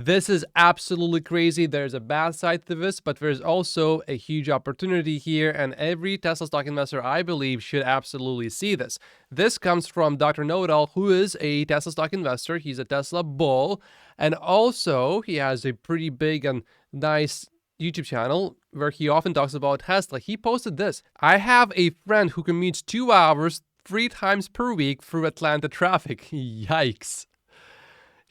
This is absolutely crazy. There's a bad side to this, but there's also a huge opportunity here, and every Tesla stock investor, I believe, should absolutely see this. This comes from Dr. Know-It-All, who is a Tesla stock investor. He's a Tesla bull, and also he has a pretty big and nice YouTube channel where he often talks about Tesla. He posted this: I have a friend who commutes 2 hours 3 times per week through Atlanta traffic. Yikes.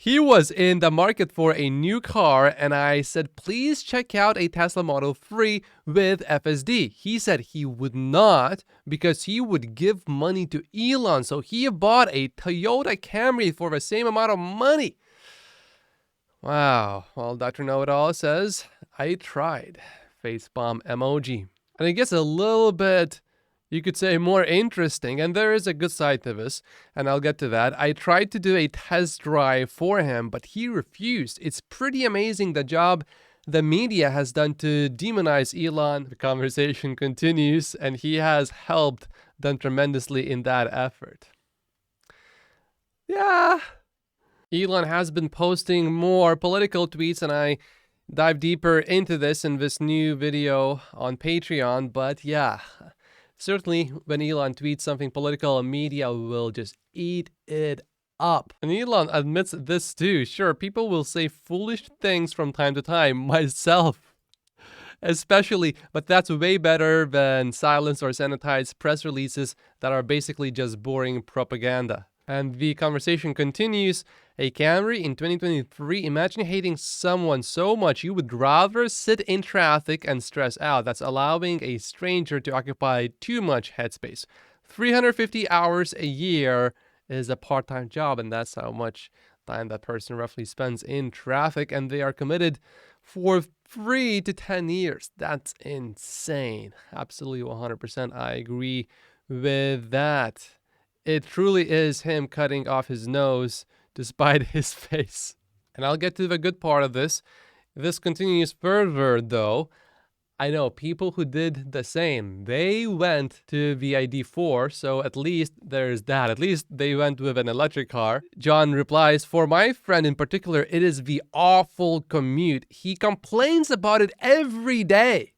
He was in the market for a new car, and I said, please check out a Tesla Model 3 with FSD. He said he would not because he would give money to Elon. So he bought a Toyota Camry for the same amount of money. Wow. Well, Dr. Know-It-All says, I tried. Facepalm emoji. And it gets a little bit, you could say, more interesting, and there is a good side to this, and I'll get to that. I tried to do a test drive for him, but he refused. It's pretty amazing the job the media has done to demonize Elon. The conversation continues, and he has helped them tremendously in that effort. Yeah. Elon has been posting more political tweets, and I dive deeper into this in this new video on Patreon, but yeah. Certainly, when Elon tweets something political, media will just eat it up. And Elon admits this too. Sure, people will say foolish things from time to time, myself especially, but that's way better than silenced or sanitized press releases that are basically just boring propaganda. And the conversation continues. A Camry in 2023, imagine hating someone so much you would rather sit in traffic and stress out. That's allowing a stranger to occupy too much headspace. 350 hours a year is a part-time job, and that's how much time that person roughly spends in traffic, and they are committed for 3 to 10 years. That's insane. Absolutely 100%. I agree with that. It truly is him cutting off his nose despite his face. And I'll get to the good part of this. This continues further, though. I know people who did the same. They went to the ID4, so at least there's that. At least they went with an electric car. John replies, for my friend in particular, it is the awful commute. He complains about it every day.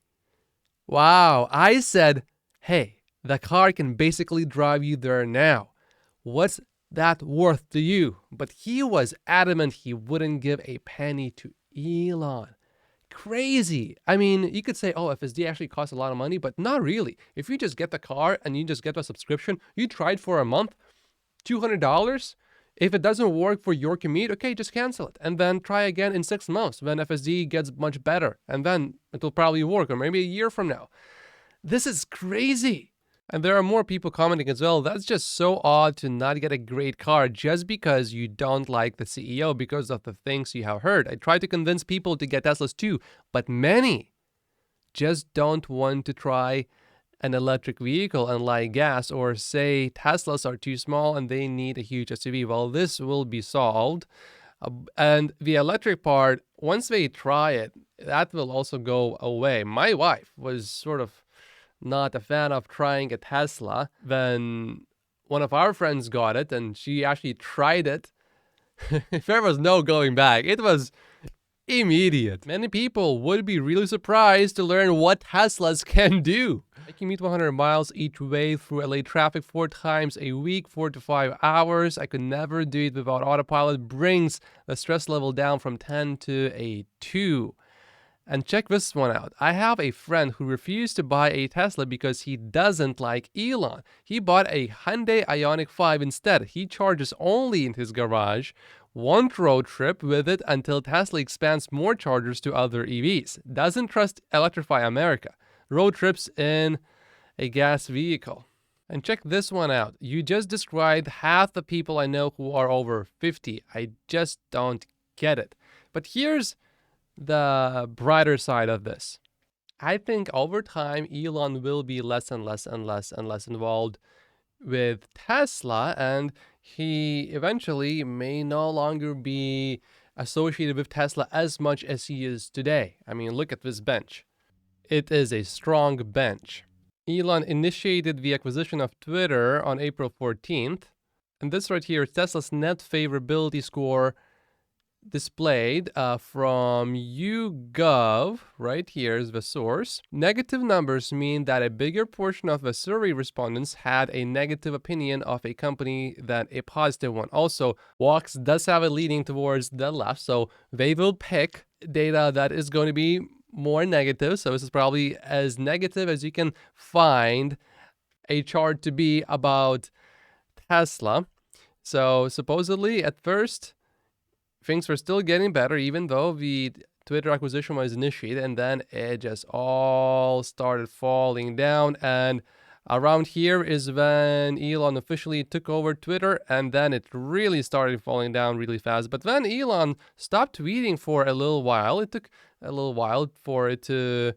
Wow. I said, hey, the car can basically drive you there now. What's that worth to you? But he was adamant he wouldn't give a penny to Elon. Crazy. I mean, you could say, oh, FSD actually costs a lot of money, but not really. If you just get the car and you just get a subscription, you try it for a month, $200. If it doesn't work for your commute, okay, just cancel it. And then try again in 6 months when FSD gets much better. And then it'll probably work, or maybe a year from now. This is crazy. And there are more people commenting as well. That's just so odd to not get a great car just because you don't like the CEO because of the things you have heard. I try to convince people to get Teslas too, but many just don't want to try an electric vehicle and like gas, or say Teslas are too small and they need a huge SUV. Well, this will be solved. And the electric part, once they try it, that will also go away. My wife was sort of not a fan of trying a Tesla. Then one of our friends got it and she actually tried it. There was no going back. It was immediate. Many people would be really surprised to learn what Teslas can do. I commute 100 miles each way through LA traffic 4 times a week, 4 to 5 hours. I could never do it without autopilot. Brings the stress level down from 10 to a 2. And check this one out. I have a friend who refused to buy a Tesla because he doesn't like Elon. He bought a Hyundai Ioniq 5 instead. He charges only in his garage, won't road trip with it until Tesla expands more chargers to other EVs. Doesn't trust Electrify America. Road trips in a gas vehicle. And check this one out. You just described half the people I know who are over 50. I just don't get it. But here's the brighter side of this. I think over time, Elon will be less and less and less and less involved with Tesla, and he eventually may no longer be associated with Tesla as much as he is today. I mean, look at this bench. It is a strong bench. Elon initiated the acquisition of Twitter on April 14th, and this right here is Tesla's net favorability score displayed from YouGov. Right here is the source. Negative numbers mean that a bigger portion of the survey respondents had a negative opinion of a company than a positive one. Also, Walks does have it leaning towards the left, so they will pick data that is going to be more negative. So this is probably as negative as you can find a chart to be about Tesla. So supposedly at first things were still getting better, even though the Twitter acquisition was initiated, and then it just all started falling down. And around here is when Elon officially took over Twitter, and then it really started falling down really fast. But then Elon stopped tweeting for a little while. It took a little while for it to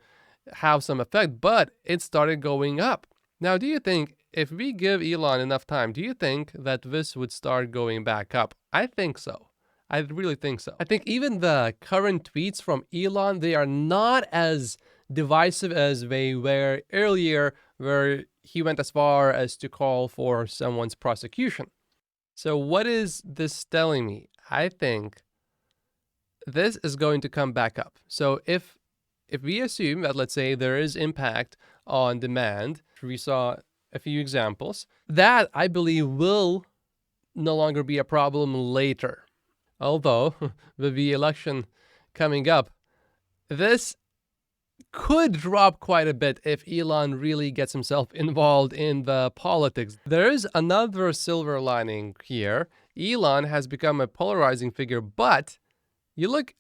have some effect, but it started going up. Now, do you think if we give Elon enough time, do you think that this would start going back up? I think so. I really think so. I think even the current tweets from Elon, they are not as divisive as they were earlier, where he went as far as to call for someone's prosecution. So what is this telling me? I think this is going to come back up. So if we assume that, let's say, there is impact on demand, we saw a few examples, that I believe will no longer be a problem later. Although, with the election coming up, this could drop quite a bit if Elon really gets himself involved in the politics. There is another silver lining here. Elon has become a polarizing figure, but you look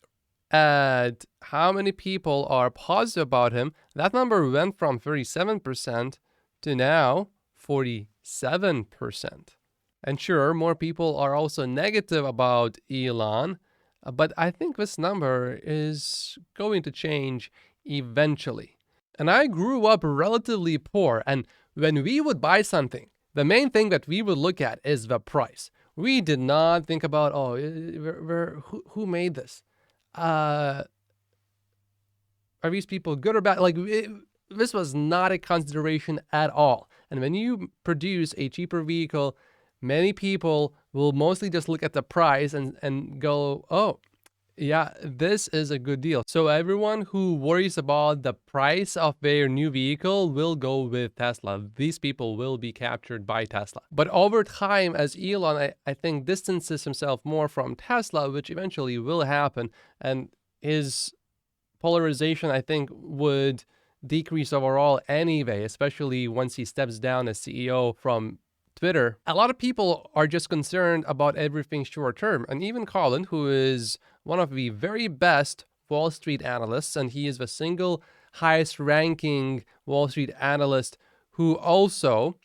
at how many people are positive about him. That number went from 37% to now 47%. And sure, more people are also negative about Elon, but I think this number is going to change eventually. And I grew up relatively poor, and when we would buy something, the main thing that we would look at is the price. We did not think about, who made this? Are these people good or bad? This was not a consideration at all. And when you produce a cheaper vehicle, many people will mostly just look at the price and go, oh, yeah, this is a good deal. So everyone who worries about the price of their new vehicle will go with Tesla. These people will be captured by Tesla. But over time, as Elon, I think, distances himself more from Tesla, which eventually will happen, and his polarization, I think, would decrease overall anyway, especially once he steps down as CEO from Twitter. A lot of people are just concerned about everything short term. And even Colin, who is one of the very best Wall Street analysts, and he is the single highest ranking Wall Street analyst who also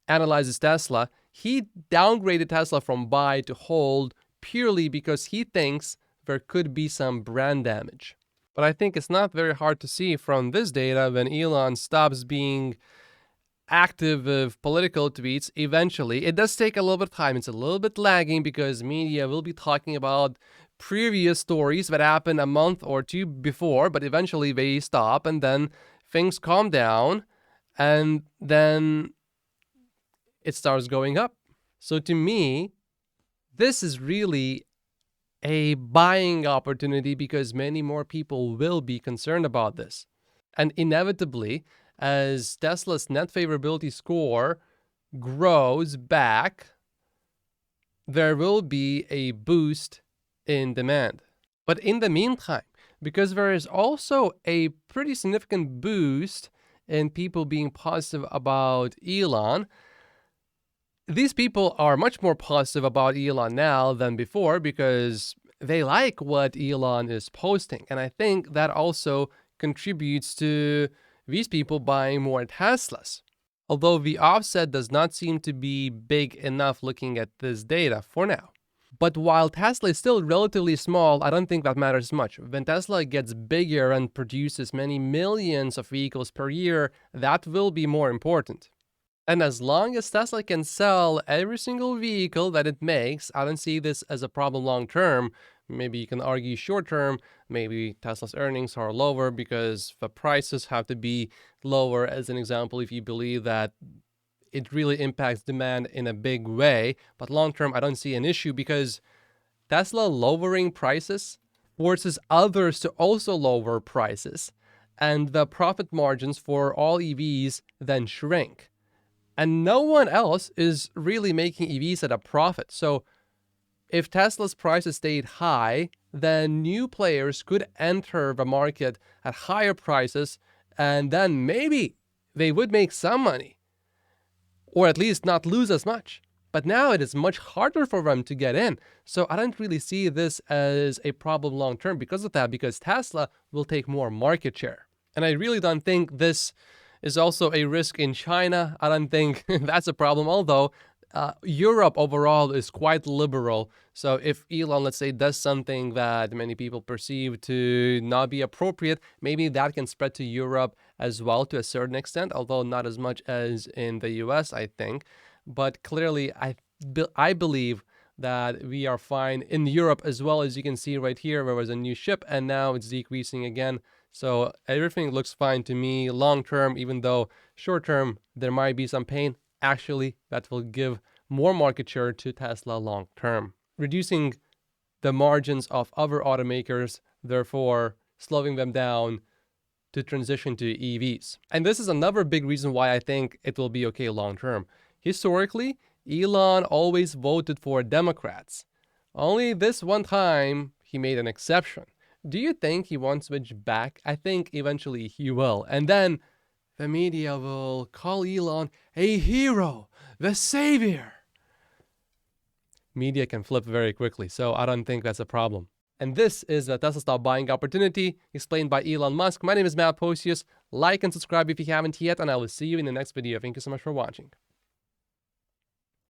analyzes Tesla, he downgraded Tesla from buy to hold purely because he thinks there could be some brand damage. But I think it's not very hard to see from this data when Elon stops being active with political tweets eventually. It does take a little bit of time. It's a little bit lagging because media will be talking about previous stories that happened a month or two before, but eventually they stop and then things calm down and then it starts going up. So to me, this is really a buying opportunity because many more people will be concerned about this. And inevitably, as Tesla's net favorability score grows back, there will be a boost in demand. But in the meantime, because there is also a pretty significant boost in people being positive about Elon, these people are much more positive about Elon now than before because they like what Elon is posting. And I think that also contributes to these people buying more Teslas. Although the offset does not seem to be big enough looking at this data for now. But while Tesla is still relatively small, I don't think that matters much. When Tesla gets bigger and produces many millions of vehicles per year, that will be more important. And as long as Tesla can sell every single vehicle that it makes, I don't see this as a problem long term. Maybe you can argue short term, maybe Tesla's earnings are lower because the prices have to be lower, as an example, if you believe that it really impacts demand in a big way. But long term, I don't see an issue because Tesla lowering prices forces others to also lower prices, and the profit margins for all EVs then shrink. And no one else is really making EVs at a profit. So if Tesla's prices stayed high, then new players could enter the market at higher prices, and then maybe they would make some money, or at least not lose as much. But now it is much harder for them to get in. So I don't really see this as a problem long term because of that, because Tesla will take more market share. And I really don't think this is also a risk in China. I don't think that's a problem, although Europe overall is quite liberal. So if Elon, let's say, does something that many people perceive to not be appropriate, maybe that can spread to Europe as well to a certain extent, although not as much as in the US, I think. But clearly, I believe that we are fine in Europe as well. As you can see right here, there was a new ship and now it's decreasing again. So everything looks fine to me long term, even though short term there might be some pain. Actually, that will give more market share to Tesla long term, reducing the margins of other automakers, therefore slowing them down to transition to EVs. And this is another big reason why I think it will be okay long term. Historically, Elon always voted for Democrats. Only this one time he made an exception. Do you think he won't switch back? I think eventually he will. And then the media will call Elon a hero, the savior. Media can flip very quickly, so I don't think that's a problem. And this is the Tesla stock buying opportunity explained by Elon Musk. My name is Matt Posius. Like and subscribe if you haven't yet, and I will see you in the next video. Thank you so much for watching.